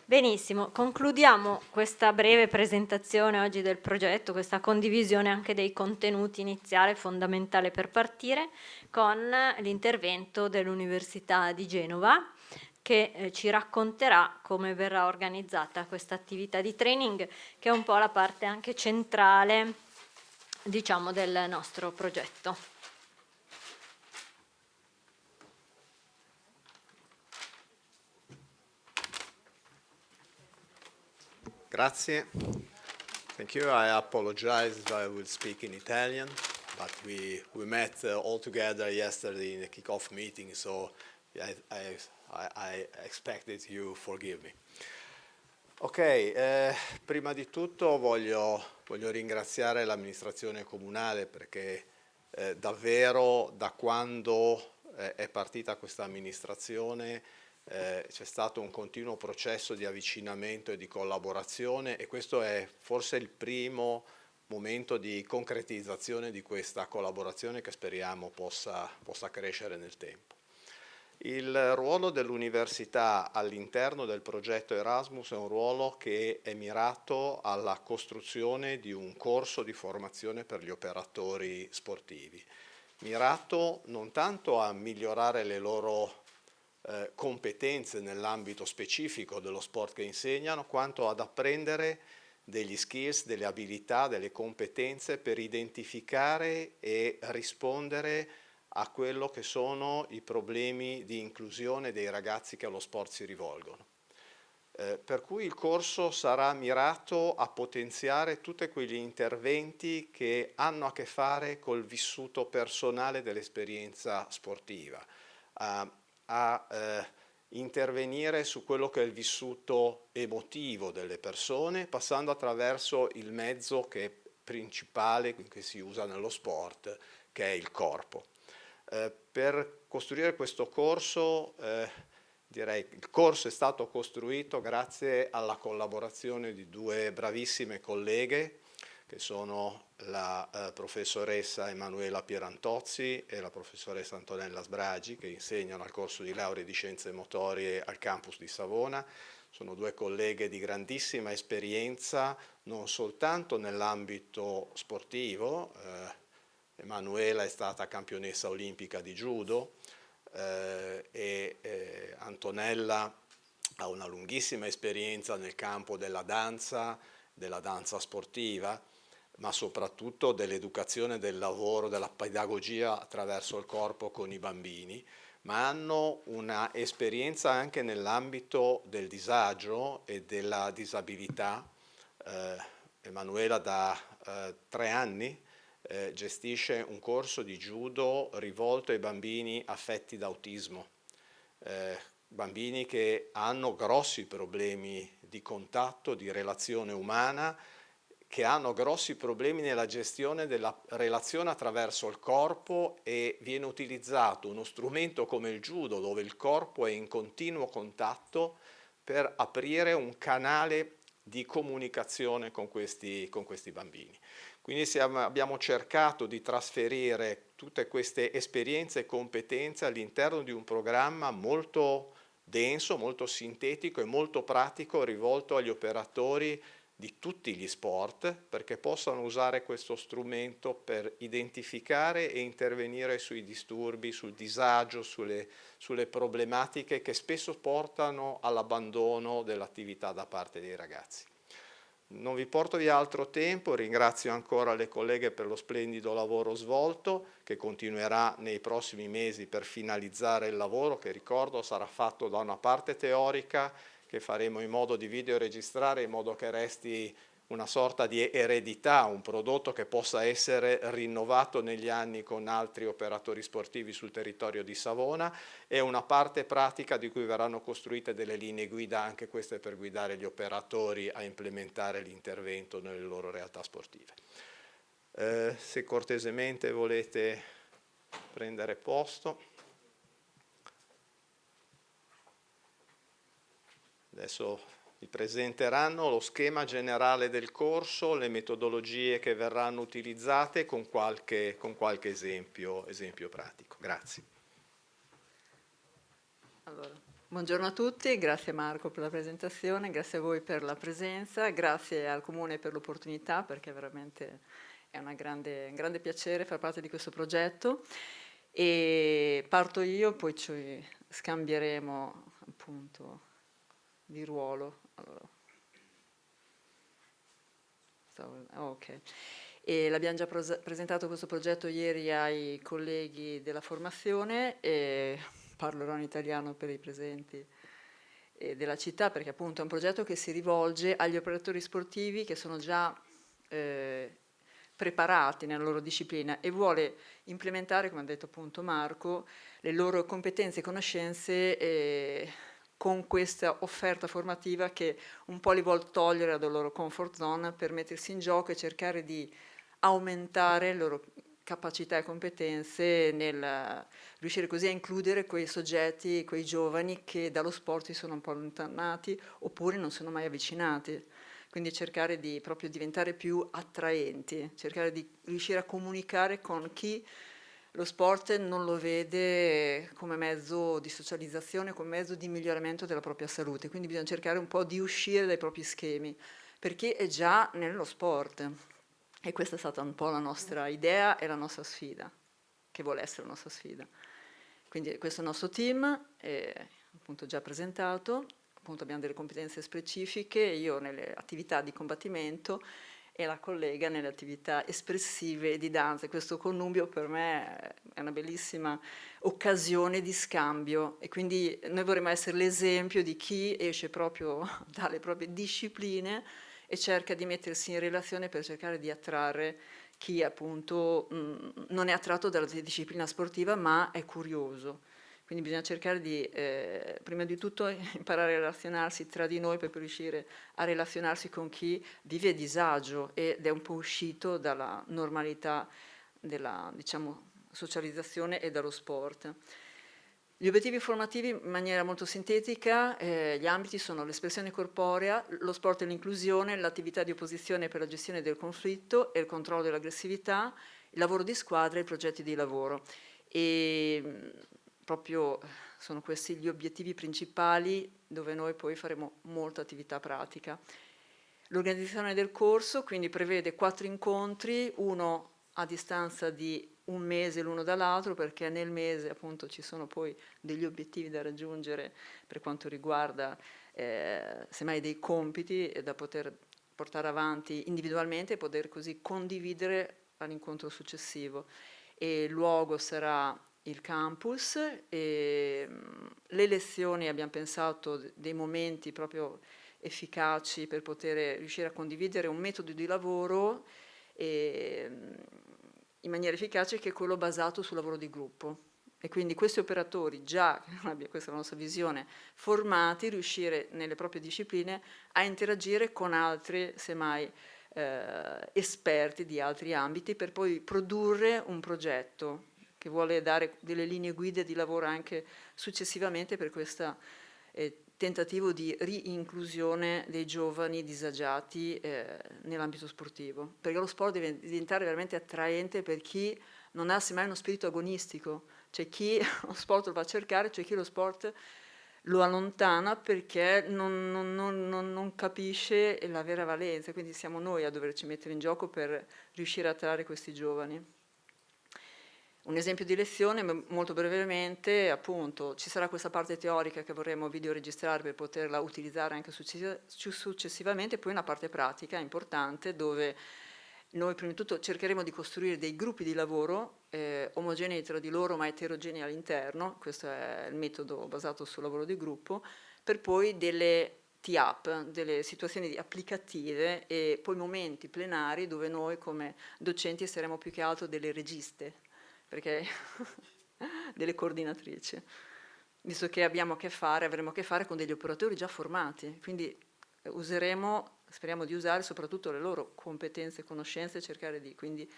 Benissimo, concludiamo questa breve presentazione oggi del progetto, questa condivisione anche dei contenuti iniziale fondamentale per partire, con l'intervento dell'Università di Genova che ci racconterà come verrà organizzata questa attività di training, che è un po' la parte anche centrale, diciamo, del nostro progetto. Grazie. Thank you. I apologize if I will speak in Italian, but we met all together yesterday in the kickoff meeting, so I expected you forgive me. Ok, prima di tutto voglio ringraziare l'amministrazione comunale perché davvero da quando è partita questa amministrazione c'è stato un continuo processo di avvicinamento e di collaborazione e questo è forse il primo momento di concretizzazione di questa collaborazione che speriamo possa crescere nel tempo. Il ruolo dell'università all'interno del progetto Erasmus è un ruolo che è mirato alla costruzione di un corso di formazione per gli operatori sportivi, mirato non tanto a migliorare le loro competenze nell'ambito specifico dello sport che insegnano, quanto ad apprendere degli skills, delle abilità, delle competenze per identificare e rispondere a quello che sono i problemi di inclusione dei ragazzi che allo sport si rivolgono. Per cui il corso sarà mirato a potenziare tutti quegli interventi che hanno a che fare col vissuto personale dell'esperienza sportiva, a intervenire su quello che è il vissuto emotivo delle persone, passando attraverso il mezzo che è principale che si usa nello sport, che è il corpo. Per costruire questo corso, direi che il corso è stato costruito grazie alla collaborazione di due bravissime colleghe, che sono la professoressa Emanuela Pierantozzi e la professoressa Antonella Sbragi, che insegnano al corso di laurea di scienze motorie al campus di Savona. Sono due colleghe di grandissima esperienza, non soltanto nell'ambito sportivo. Emanuela è stata campionessa olimpica di judo e Antonella ha una lunghissima esperienza nel campo della danza sportiva, ma soprattutto dell'educazione, del lavoro, della pedagogia attraverso il corpo con i bambini, ma hanno una esperienza anche nell'ambito del disagio e della disabilità. Emanuela da 3 anni gestisce un corso di judo rivolto ai bambini affetti da autismo, bambini che hanno grossi problemi di contatto, di relazione umana, che hanno grossi problemi nella gestione della relazione attraverso il corpo e viene utilizzato uno strumento come il judo dove il corpo è in continuo contatto per aprire un canale di comunicazione con questi bambini. Quindi abbiamo cercato di trasferire tutte queste esperienze e competenze all'interno di un programma molto denso, molto sintetico e molto pratico rivolto agli operatori di tutti gli sport perché possano usare questo strumento per identificare e intervenire sui disturbi, sul disagio, sulle problematiche che spesso portano all'abbandono dell'attività da parte dei ragazzi. Non vi porto via altro tempo, ringrazio ancora le colleghe per lo splendido lavoro svolto che continuerà nei prossimi mesi per finalizzare il lavoro che ricordo sarà fatto da una parte teorica che faremo in modo di videoregistrare in modo che resti una sorta di eredità, un prodotto che possa essere rinnovato negli anni con altri operatori sportivi sul territorio di Savona e una parte pratica di cui verranno costruite delle linee guida, anche queste per guidare gli operatori a implementare l'intervento nelle loro realtà sportive. Se cortesemente volete prendere posto. Adesso vi presenteranno lo schema generale del corso, le metodologie che verranno utilizzate con qualche esempio pratico. Grazie. Allora, Buongiorno a tutti, grazie Marco per la presentazione, grazie a voi per la presenza, grazie al Comune per l'opportunità perché veramente è un grande piacere far parte di questo progetto e parto io, poi ci scambieremo appunto di ruolo. Allora, ok. E l'abbiamo già presentato questo progetto ieri ai colleghi della formazione e parlerò in italiano per i presenti della città perché appunto è un progetto che si rivolge agli operatori sportivi che sono già preparati nella loro disciplina e vuole implementare, come ha detto appunto Marco, le loro competenze e conoscenze con questa offerta formativa che un po' li vuol togliere dalla loro comfort zone per mettersi in gioco e cercare di aumentare le loro capacità e competenze nel riuscire così a includere quei soggetti, quei giovani che dallo sport si sono un po' allontanati oppure non sono mai avvicinati. Quindi cercare di proprio diventare più attraenti, cercare di riuscire a comunicare con chi lo sport non lo vede come mezzo di socializzazione, come mezzo di miglioramento della propria salute. Quindi bisogna cercare un po' di uscire dai propri schemi, perché è già nello sport. E questa è stata un po' la nostra idea e la nostra sfida, che vuole essere la nostra sfida. Quindi questo è il nostro team, appunto già presentato, appunto abbiamo delle competenze specifiche, io nelle attività di combattimento e la collega nelle attività espressive di danza. Questo connubio per me è una bellissima occasione di scambio e quindi noi vorremmo essere l'esempio di chi esce proprio dalle proprie discipline e cerca di mettersi in relazione per cercare di attrarre chi appunto non è attratto dalla disciplina sportiva ma è curioso. Quindi bisogna cercare di, prima di tutto, imparare a relazionarsi tra di noi per poi riuscire a relazionarsi con chi vive a disagio ed è un po' uscito dalla normalità della, diciamo, socializzazione e dallo sport. Gli obiettivi formativi in maniera molto sintetica, gli ambiti sono l'espressione corporea, lo sport e l'inclusione, l'attività di opposizione per la gestione del conflitto e il controllo dell'aggressività, il lavoro di squadra e i progetti di lavoro. E proprio sono questi gli obiettivi principali dove noi poi faremo molta attività pratica. L'organizzazione del corso quindi prevede 4 incontri, uno a distanza di un mese l'uno dall'altro perché nel mese appunto ci sono poi degli obiettivi da raggiungere per quanto riguarda semmai dei compiti da poter portare avanti individualmente e poter così condividere all'incontro successivo. E il luogo sarà il campus e le lezioni abbiamo pensato dei momenti proprio efficaci per poter riuscire a condividere un metodo di lavoro in maniera efficace che è quello basato sul lavoro di gruppo. E quindi questi operatori già, questa è la nostra visione, formati, riuscire nelle proprie discipline a interagire con altri, semmai, esperti di altri ambiti per poi produrre un progetto che vuole dare delle linee guida di lavoro anche successivamente per questo tentativo di riinclusione dei giovani disagiati nell'ambito sportivo, perché lo sport deve diventare veramente attraente per chi non ha semmai uno spirito agonistico, c'è chi lo sport lo va a cercare, c'è chi lo sport lo allontana perché non capisce la vera valenza, quindi siamo noi a doverci mettere in gioco per riuscire a attrarre questi giovani. Un esempio di lezione, molto brevemente, appunto, ci sarà questa parte teorica che vorremmo videoregistrare per poterla utilizzare anche successivamente, poi una parte pratica importante dove noi prima di tutto cercheremo di costruire dei gruppi di lavoro omogenei tra di loro ma eterogenei all'interno, questo è il metodo basato sul lavoro di gruppo, per poi delle tee-up, delle situazioni applicative e poi momenti plenari dove noi come docenti saremo più che altro delle registe, perché delle coordinatrici, visto che avremo a che fare con degli operatori già formati, quindi speriamo di usare soprattutto le loro competenze e conoscenze e cercare di quindi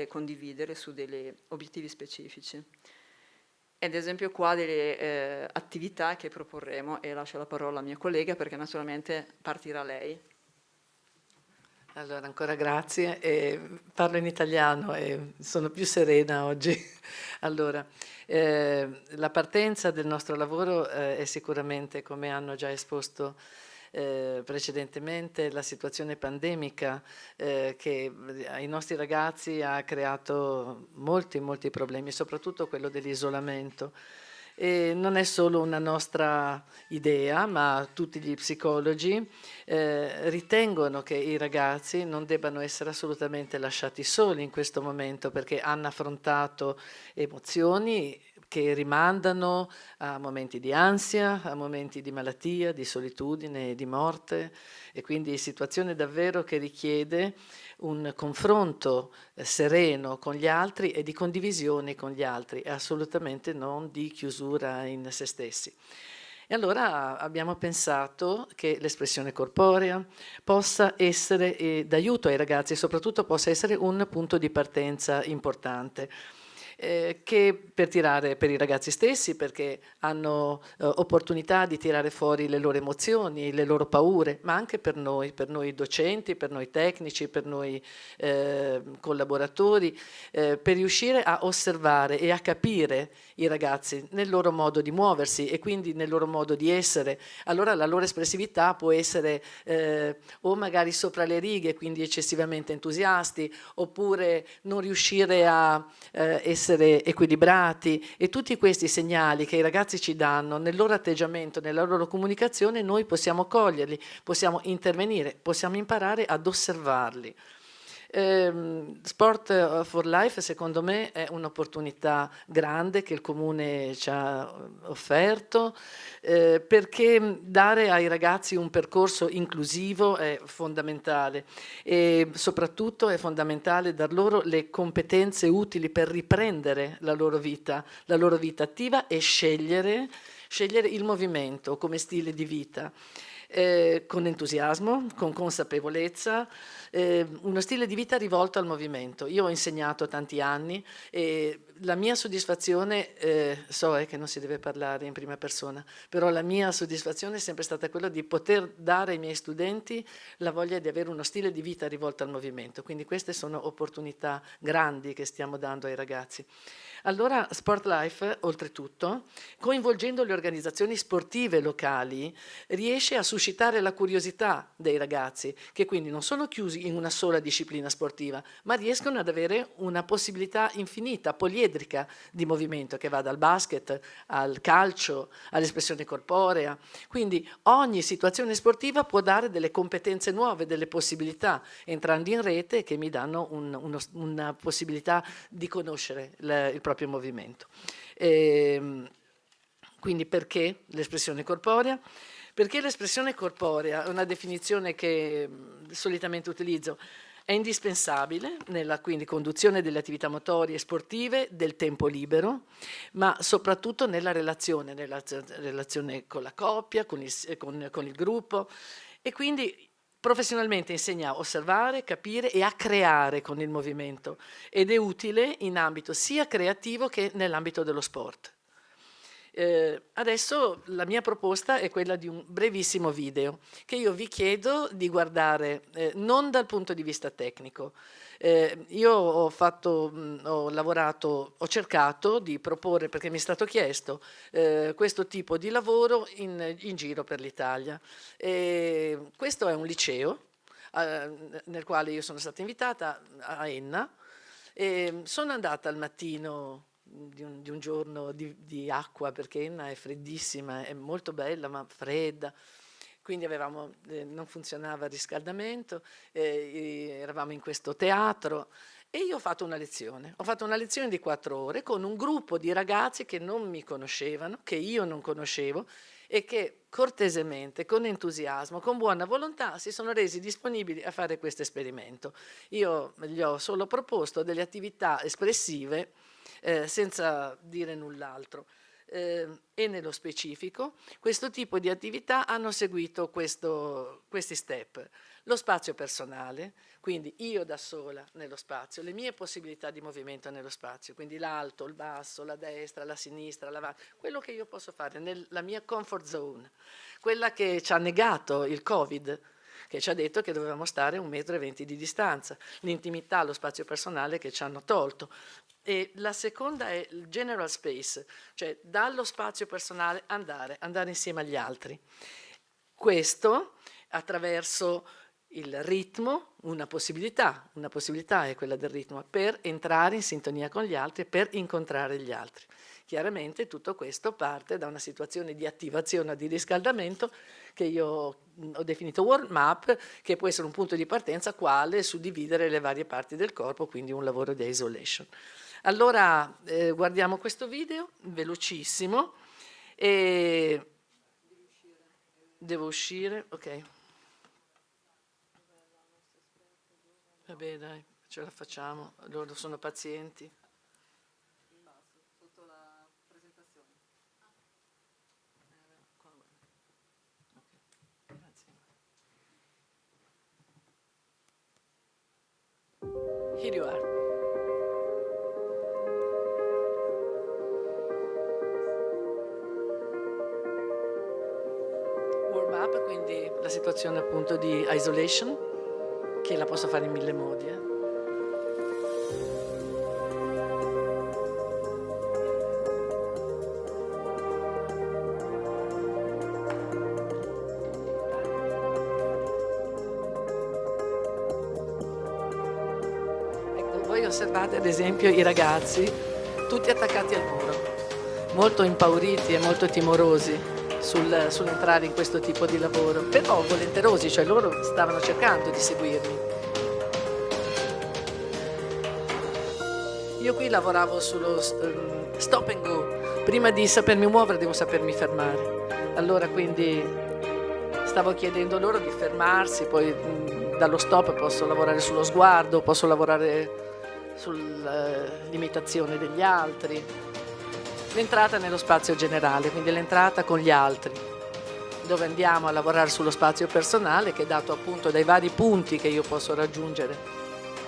condividere su degli obiettivi specifici. Ad esempio qua delle attività che proporremo e lascio la parola alla mia collega perché naturalmente partirà lei. Allora, ancora grazie. Parlo in italiano e sono più serena oggi. Allora, la partenza del nostro lavoro è sicuramente, come hanno già esposto precedentemente, la situazione pandemica che ai nostri ragazzi ha creato molti problemi, soprattutto quello dell'isolamento. E non è solo una nostra idea, ma tutti gli psicologi ritengono che i ragazzi non debbano essere assolutamente lasciati soli in questo momento, perché hanno affrontato emozioni che rimandano a momenti di ansia, a momenti di malattia, di solitudine, di morte, e quindi situazione davvero che richiede un confronto sereno con gli altri e di condivisione con gli altri, e assolutamente non di chiusura in se stessi. E allora abbiamo pensato che l'espressione corporea possa essere d'aiuto ai ragazzi e soprattutto possa essere un punto di partenza importante. Che per i ragazzi stessi, perché hanno opportunità di tirare fuori le loro emozioni, le loro paure, ma anche per noi docenti, per noi tecnici, per noi collaboratori, per riuscire a osservare e a capire i ragazzi nel loro modo di muoversi e quindi nel loro modo di essere. Allora la loro espressività può essere o magari sopra le righe, quindi eccessivamente entusiasti, oppure non riuscire a essere equilibrati, e tutti questi segnali che i ragazzi ci danno nel loro atteggiamento, nella loro comunicazione, noi possiamo coglierli, possiamo intervenire, possiamo imparare ad osservarli. Sport for Life secondo me è un'opportunità grande che il Comune ci ha offerto, perché dare ai ragazzi un percorso inclusivo è fondamentale, e soprattutto è fondamentale dar loro le competenze utili per riprendere la loro vita attiva e scegliere il movimento come stile di vita. Con entusiasmo, con consapevolezza, uno stile di vita rivolto al movimento. Io ho insegnato tanti anni e la mia soddisfazione, so che non si deve parlare in prima persona, però la mia soddisfazione è sempre stata quella di poter dare ai miei studenti la voglia di avere uno stile di vita rivolto al movimento. Quindi queste sono opportunità grandi che stiamo dando ai ragazzi. Allora Sport Life, oltretutto, coinvolgendo le organizzazioni sportive locali, riesce a suscitare la curiosità dei ragazzi, che quindi non sono chiusi in una sola disciplina sportiva, ma riescono ad avere una possibilità infinita, poliedrica di movimento, che va dal basket al calcio, all'espressione corporea. Quindi ogni situazione sportiva può dare delle competenze nuove, delle possibilità, entrando in rete, che mi danno una possibilità di conoscere il proprio movimento. Quindi perché l'espressione corporea? Perché l'espressione corporea è una definizione che solitamente utilizzo, è indispensabile nella quindi conduzione delle attività motorie e sportive, del tempo libero, ma soprattutto nella relazione con la coppia, con il gruppo, e quindi professionalmente insegna a osservare, capire e a creare con il movimento, ed è utile in ambito sia creativo che nell'ambito dello sport. Adesso la mia proposta è quella di un brevissimo video che io vi chiedo di guardare non dal punto di vista tecnico. Io ho lavorato, ho cercato di proporre, perché mi è stato chiesto, questo tipo di lavoro in giro per l'Italia. Questo è un liceo nel quale io sono stata invitata a Enna, e sono andata al mattino di un giorno di acqua, perché Enna è freddissima, è molto bella ma fredda, quindi non funzionava il riscaldamento, eravamo in questo teatro e io ho fatto una lezione di 4 ore con un gruppo di ragazzi che non mi conoscevano, che io non conoscevo, e che cortesemente, con entusiasmo, con buona volontà si sono resi disponibili a fare questo esperimento. Io gli ho solo proposto delle attività espressive senza dire null'altro. E nello specifico questo tipo di attività hanno seguito questi step: lo spazio personale, quindi io da sola nello spazio, le mie possibilità di movimento nello spazio, quindi l'alto, il basso, la destra, la sinistra, l'avanti, quello che io posso fare nella mia comfort zone, quella che ci ha negato il Covid, che ci ha detto che dovevamo stare 1,20 m di distanza, l'intimità, lo spazio personale che ci hanno tolto. E la seconda è il general space, cioè dallo spazio personale andare insieme agli altri. Questo attraverso il ritmo, una possibilità è quella del ritmo, per entrare in sintonia con gli altri, per incontrare gli altri. Chiaramente tutto questo parte da una situazione di attivazione, di riscaldamento, che io ho definito warm-up, che può essere un punto di partenza quale suddividere le varie parti del corpo, quindi un lavoro di isolation. Allora guardiamo questo video, velocissimo, e devo uscire, ok. Vabbè dai, ce la facciamo, loro sono pazienti. Sotto la presentazione. Grazie. Here you are. Warm up, quindi la situazione appunto di isolation, che la posso fare in 1000 modi. Ecco, voi osservate ad esempio i ragazzi tutti attaccati al muro, molto impauriti e molto timorosi sull'entrare in questo tipo di lavoro, però volenterosi, cioè loro stavano cercando di seguirmi. Io qui lavoravo sullo stop and go, prima di sapermi muovere devo sapermi fermare, allora quindi stavo chiedendo loro di fermarsi, poi dallo stop posso lavorare sullo sguardo, posso lavorare sull'imitazione degli altri. L'entrata nello spazio generale, quindi l'entrata con gli altri, dove andiamo a lavorare sullo spazio personale, che è dato appunto dai vari punti che io posso raggiungere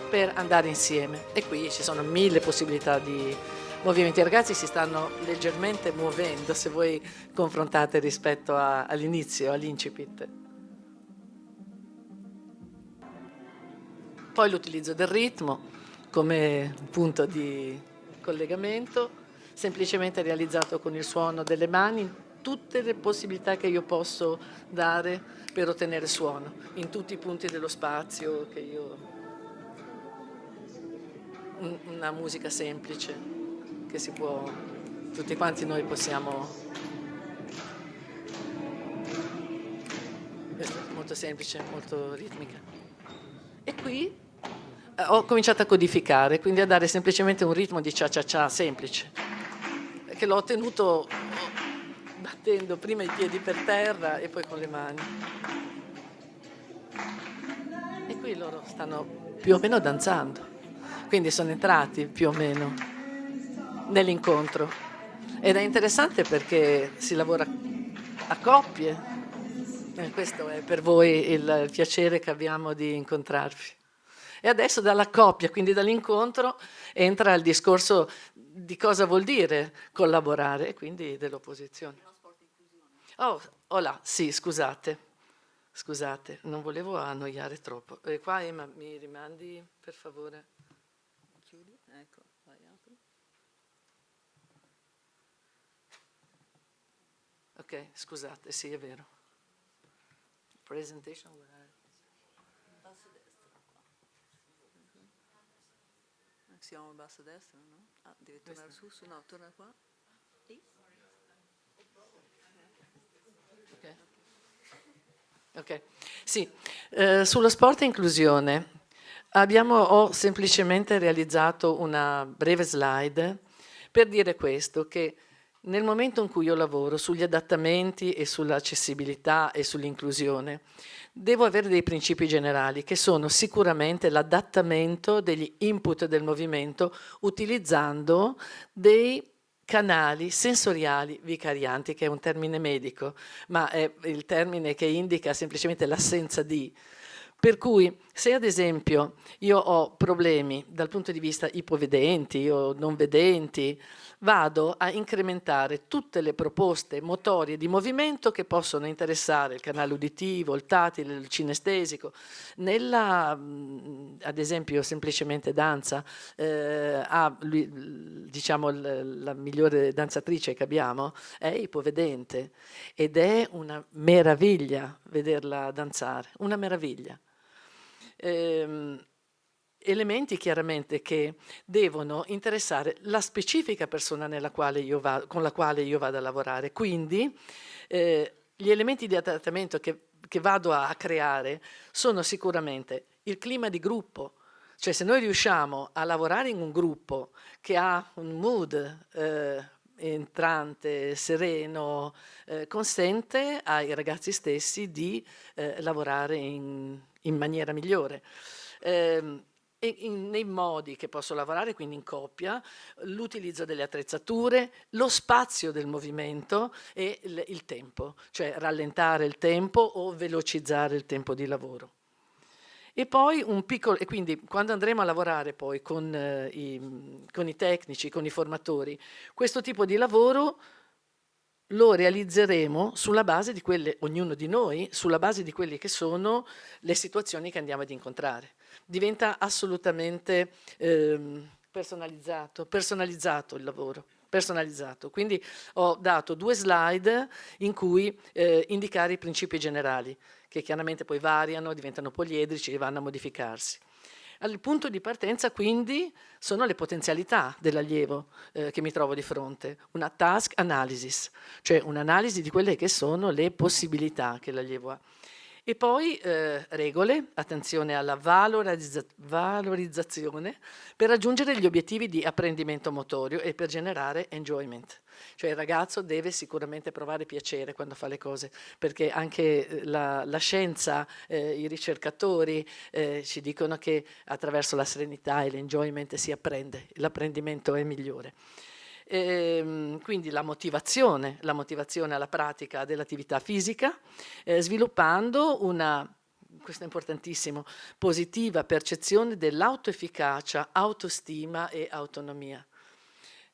per andare insieme. E qui ci sono 1000 possibilità di movimenti. I ragazzi si stanno leggermente muovendo, se voi confrontate rispetto all'inizio, all'incipit. Poi l'utilizzo del ritmo come punto di collegamento, semplicemente realizzato con il suono delle mani, tutte le possibilità che io posso dare per ottenere suono, in tutti i punti dello spazio che io... Una musica semplice, che si può... tutti quanti noi possiamo... Questa è molto semplice, molto ritmica. E qui ho cominciato a codificare, quindi a dare semplicemente un ritmo di cia-cia-cia semplice, che l'ho ottenuto battendo prima i piedi per terra e poi con le mani. E qui loro stanno più o meno danzando, quindi sono entrati più o meno nell'incontro. Ed è interessante perché si lavora a coppie, e questo è per voi il piacere che abbiamo di incontrarvi. E adesso dalla coppia, quindi dall'incontro, entra il discorso di cosa vuol dire collaborare e quindi dell'opposizione. Oh, là, sì, scusate, non volevo annoiare troppo. Qua Emma, mi rimandi per favore? Chiudi, ecco, vai, apri. Ok, scusate, sì, è vero. Presentation. Siamo in basso a destra, no? Ah, devi tornare su, no, torna qua. Ok, sì, sullo sport e inclusione ho semplicemente realizzato una breve slide per dire questo, che nel momento in cui io lavoro sugli adattamenti e sull'accessibilità e sull'inclusione, devo avere dei principi generali che sono sicuramente l'adattamento degli input del movimento utilizzando dei canali sensoriali vicarianti, che è un termine medico, ma è il termine che indica semplicemente l'assenza di. Per cui se ad esempio io ho problemi dal punto di vista ipovedenti o non vedenti, vado a incrementare tutte le proposte motorie di movimento che possono interessare il canale uditivo, il tattile, il cinestesico. Nella, ad esempio, semplicemente danza, diciamo la migliore danzatrice che abbiamo è ipovedente ed è una meraviglia vederla danzare, una meraviglia. Elementi chiaramente che devono interessare la specifica persona con la quale io vado a lavorare. Quindi gli elementi di adattamento che vado a creare sono sicuramente il clima di gruppo, cioè se noi riusciamo a lavorare in un gruppo che ha un mood entrante, sereno, consente ai ragazzi stessi di lavorare in maniera migliore. Nei modi che posso lavorare, quindi in coppia, l'utilizzo delle attrezzature, lo spazio del movimento e il tempo, cioè rallentare il tempo o velocizzare il tempo di lavoro. E poi e quindi quando andremo a lavorare poi con i tecnici, con i formatori, questo tipo di lavoro lo realizzeremo sulla base di quelle, ognuno di noi, sulla base di quelle che sono le situazioni che andiamo ad incontrare. Diventa assolutamente personalizzato il lavoro, personalizzato. Quindi ho dato 2 slide in cui indicare i principi generali, che chiaramente poi variano, diventano poliedrici e vanno a modificarsi. Il punto di partenza quindi sono le potenzialità dell'allievo che mi trovo di fronte, una task analysis, cioè un'analisi di quelle che sono le possibilità che l'allievo ha. E poi regole, attenzione alla valorizzazione per raggiungere gli obiettivi di apprendimento motorio e per generare enjoyment. Cioè il ragazzo deve sicuramente provare piacere quando fa le cose, perché anche la scienza, i ricercatori ci dicono che attraverso la serenità e l'enjoyment si apprende, l'apprendimento è migliore. Quindi la motivazione alla pratica dell'attività fisica, sviluppando questo è importantissimo, positiva percezione dell'autoefficacia, autostima e autonomia.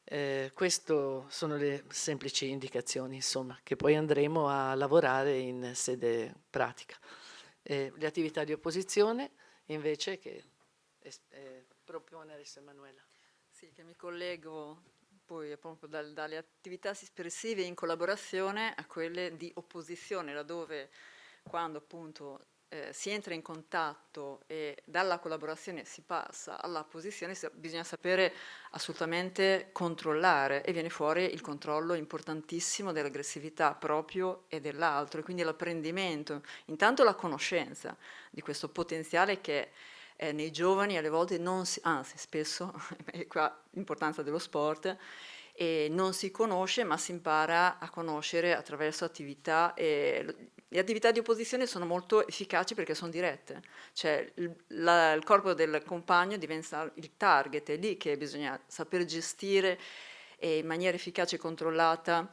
Queste sono le semplici indicazioni, insomma, che poi andremo a lavorare in sede pratica. Le attività di opposizione, invece, che propone adesso Emanuela. Sì, che mi collego poi proprio dalle attività espressive in collaborazione a quelle di opposizione, laddove quando appunto si entra in contatto e dalla collaborazione si passa alla posizione, bisogna sapere assolutamente controllare e viene fuori il controllo importantissimo dell'aggressività proprio e dell'altro, e quindi l'apprendimento, intanto la conoscenza di questo potenziale che nei giovani alle volte anzi spesso, è qua l'importanza dello sport, e non si conosce ma si impara a conoscere attraverso attività. Le attività di opposizione sono molto efficaci perché sono dirette, cioè il corpo del compagno diventa il target, è lì che bisogna saper gestire in maniera efficace e controllata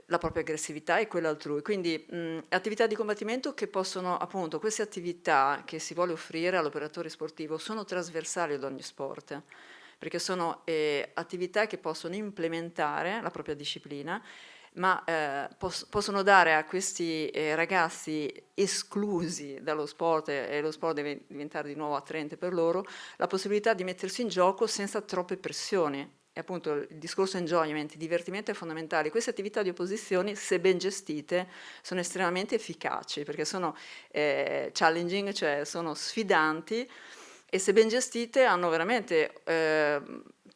la propria aggressività e quella altrui. Quindi attività di combattimento che possono, appunto, queste attività che si vuole offrire all'operatore sportivo sono trasversali ad ogni sport, perché sono attività che possono implementare la propria disciplina, ma possono dare a questi ragazzi esclusi dallo sport, e lo sport deve diventare di nuovo attraente per loro, la possibilità di mettersi in gioco senza troppe pressioni. E appunto il discorso enjoyment, divertimento è fondamentale. Queste attività di opposizione, se ben gestite, sono estremamente efficaci, perché sono challenging, cioè sono sfidanti, e se ben gestite hanno veramente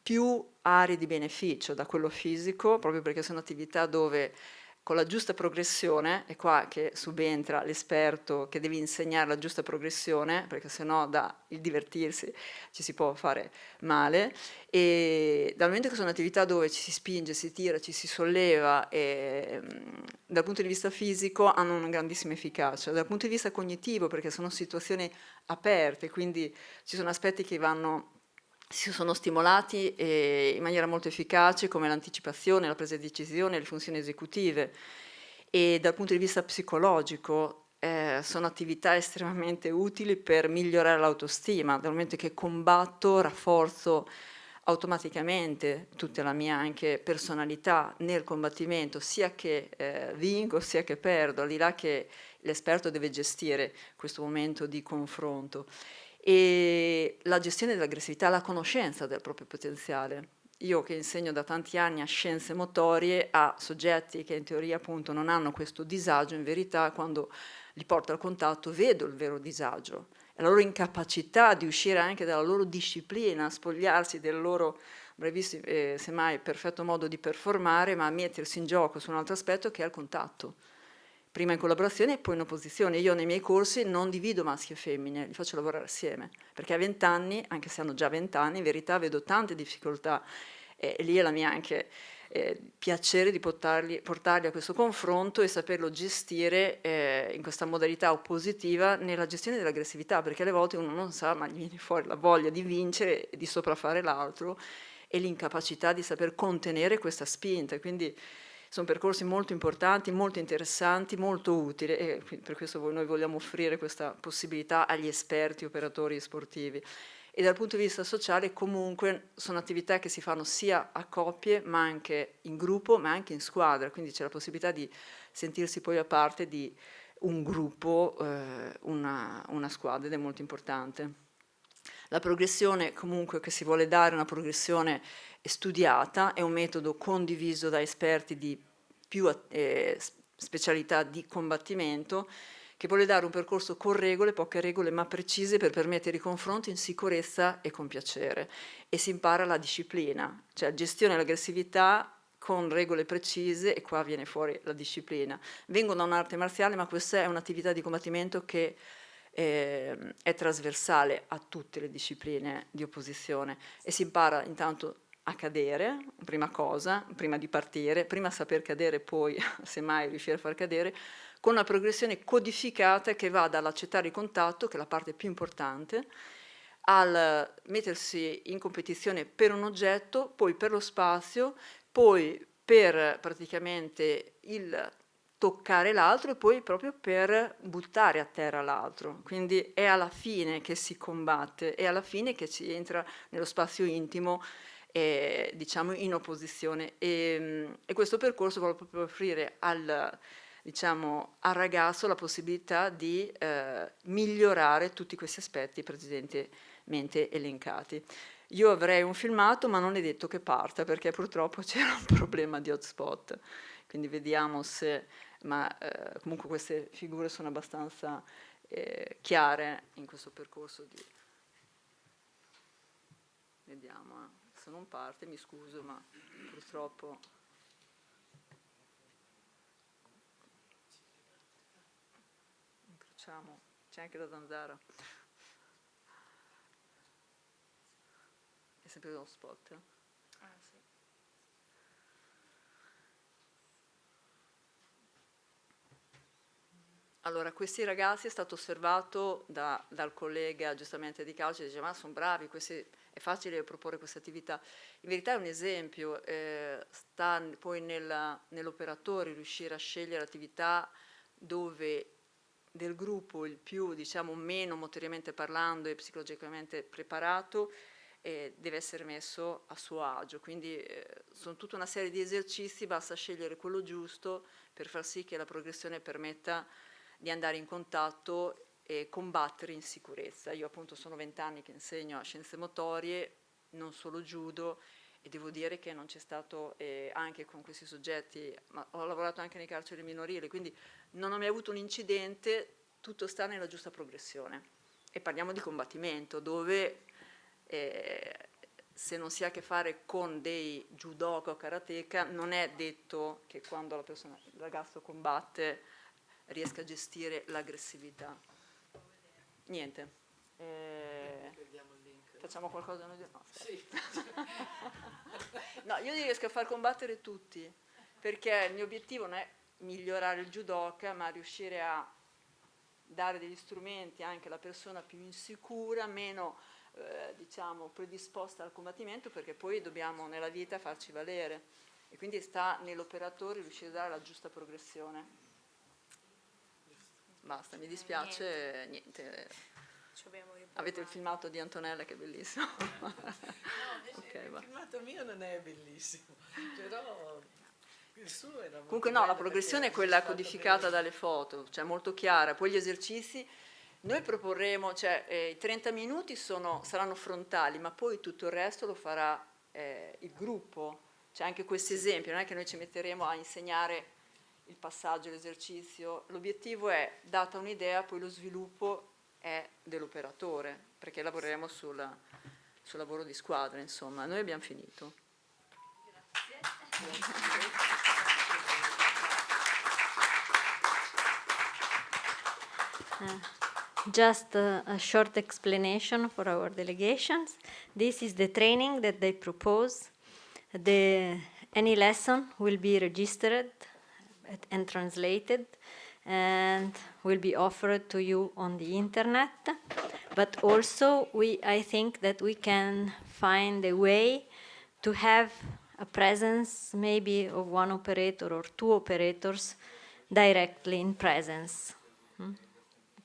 più aree di beneficio da quello fisico, proprio perché sono attività dove con la giusta progressione, è qua che subentra l'esperto che deve insegnare la giusta progressione, perché sennò il divertirsi ci si può fare male, e dal momento che sono attività dove ci si spinge, si tira, ci si solleva, e dal punto di vista fisico hanno una grandissima efficacia, dal punto di vista cognitivo perché sono situazioni aperte, quindi ci sono aspetti che si sono stimolati in maniera molto efficace, come l'anticipazione, la presa di decisione, le funzioni esecutive, e dal punto di vista psicologico sono attività estremamente utili per migliorare l'autostima, dal momento che combatto, rafforzo automaticamente tutta la mia anche personalità nel combattimento, sia che vinco sia che perdo, al di là che l'esperto deve gestire questo momento di confronto. E la gestione dell'aggressività, la conoscenza del proprio potenziale. Io che insegno da tanti anni a scienze motorie a soggetti che in teoria appunto non hanno questo disagio, in verità quando li porto al contatto vedo il vero disagio, la loro incapacità di uscire anche dalla loro disciplina, spogliarsi del loro brevissimo, semmai perfetto modo di performare, ma mettersi in gioco su un altro aspetto che è il contatto. Prima in collaborazione e poi in opposizione. Io nei miei corsi non divido maschi e femmine, li faccio lavorare assieme, perché a 20 anni, anche se hanno già 20 anni, in verità vedo tante difficoltà e lì è la mia anche piacere di portarli a questo confronto e saperlo gestire in questa modalità oppositiva nella gestione dell'aggressività, perché alle volte uno non sa, ma gli viene fuori la voglia di vincere e di sopraffare l'altro e l'incapacità di saper contenere questa spinta. Quindi sono percorsi molto importanti, molto interessanti, molto utili e per questo noi vogliamo offrire questa possibilità agli esperti operatori sportivi. E dal punto di vista sociale comunque sono attività che si fanno sia a coppie ma anche in gruppo ma anche in squadra, quindi c'è la possibilità di sentirsi poi a parte di un gruppo, una squadra ed è molto importante. La progressione comunque che si vuole dare, una progressione studiata, è un metodo condiviso da esperti di più specialità di combattimento, che vuole dare un percorso con regole, poche regole ma precise per permettere i confronti in sicurezza e con piacere. E si impara la disciplina, cioè gestione dell'aggressività con regole precise e qua viene fuori la disciplina. Vengo da un'arte marziale ma questa è un'attività di combattimento che è trasversale a tutte le discipline di opposizione e si impara intanto a cadere, prima cosa, prima di partire, prima a saper cadere, poi semmai riuscire a far cadere, con una progressione codificata che va dall'accettare il contatto, che è la parte più importante, al mettersi in competizione per un oggetto, poi per lo spazio, poi per praticamente il toccare l'altro e poi proprio per buttare a terra l'altro. Quindi è alla fine che si combatte, è alla fine che si entra nello spazio intimo, diciamo in opposizione. E questo percorso vuole proprio offrire al al ragazzo la possibilità di migliorare tutti questi aspetti precedentemente elencati. Io avrei un filmato, ma non è detto che parta perché purtroppo c'era un problema di hotspot. Quindi vediamo se, ma comunque queste figure sono abbastanza chiare in questo percorso di... Vediamo, se non parte mi scuso, ma purtroppo... Incrociamo, c'è anche la zanzara. È sempre uno spot. Ah, sì. Allora, questi ragazzi è stato osservato dal collega giustamente di calcio, dice ma sono bravi, è facile proporre questa attività. In verità è un esempio, sta poi nell'operatore riuscire a scegliere attività dove del gruppo il più, diciamo, meno motoriamente parlando e psicologicamente preparato deve essere messo a suo agio. Quindi sono tutta una serie di esercizi, basta scegliere quello giusto per far sì che la progressione permetta di andare in contatto e combattere in sicurezza. Io appunto sono 20 anni che insegno a scienze motorie, non solo judo, e devo dire che non c'è stato, anche con questi soggetti, ma ho lavorato anche nei carceri minorili, quindi non ho mai avuto un incidente, tutto sta nella giusta progressione. E parliamo di combattimento, dove se non si ha a che fare con dei judoka o karateka, non è detto che quando il ragazzo combatte riesca a gestire l'aggressività. Niente. Facciamo qualcosa noi? No, sì. No, io riesco a far combattere tutti, perché il mio obiettivo non è migliorare il judoka, ma riuscire a dare degli strumenti anche alla persona più insicura, meno diciamo predisposta al combattimento, perché poi dobbiamo nella vita farci valere e quindi sta nell'operatore riuscire a dare la giusta progressione. Basta, mi dispiace, niente. Avete il filmato di Antonella che è bellissimo. Ok, va. Il filmato mio non è bellissimo, però il suo era molto Comunque no, la bello progressione è perché quella registrato codificata bene. dalle foto, cioè molto chiara. Poi gli esercizi, noi proporremo, cioè i 30 minuti saranno frontali, ma poi tutto il resto lo farà il gruppo. C'è anche questo esempio, non è che noi ci metteremo a insegnare il passaggio, l'esercizio. L'obiettivo è, data un'idea, poi lo sviluppo è dell'operatore, perché lavoreremo sul lavoro di squadra, insomma. Noi abbiamo finito. Just a short explanation for our delegations. This is the training that they propose. Any lesson will be registered and translated and will be offered to you on the internet. But also, I think that we can find a way to have a presence maybe of one operator or two operators directly in presence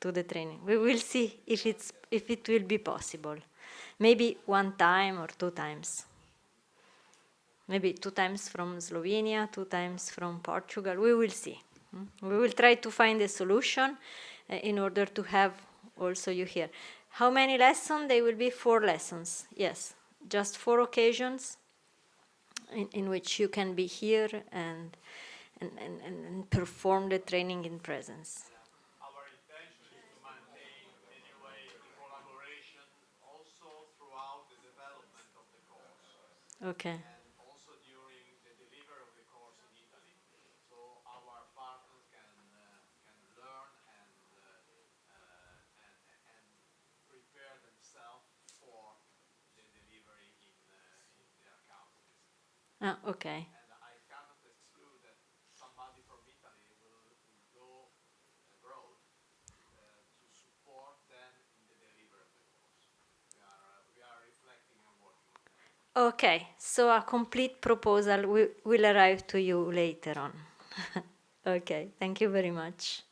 to the training. We will see if it will be possible. Maybe one time or two times. Maybe 2 times from Slovenia, 2 times from Portugal. We will see. We will try to find a solution in order to have also you here. How many lessons? They will be 4 lessons. Yes, just 4 occasions in which you can be here and perform the training in presence. Our intention is to maintain anyway the collaboration also throughout the development of the course. Okay. And also during the delivery of the course in Italy. So our partners can learn and prepare themselves for the delivery in their countries. Okay. And I cannot exclude that somebody from Italy will go abroad to support them in the delivery of the course. We are reflecting and working on that. Okay, so a complete proposal will arrive to you later on. Okay, thank you very much.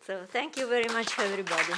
So thank you very much, everybody.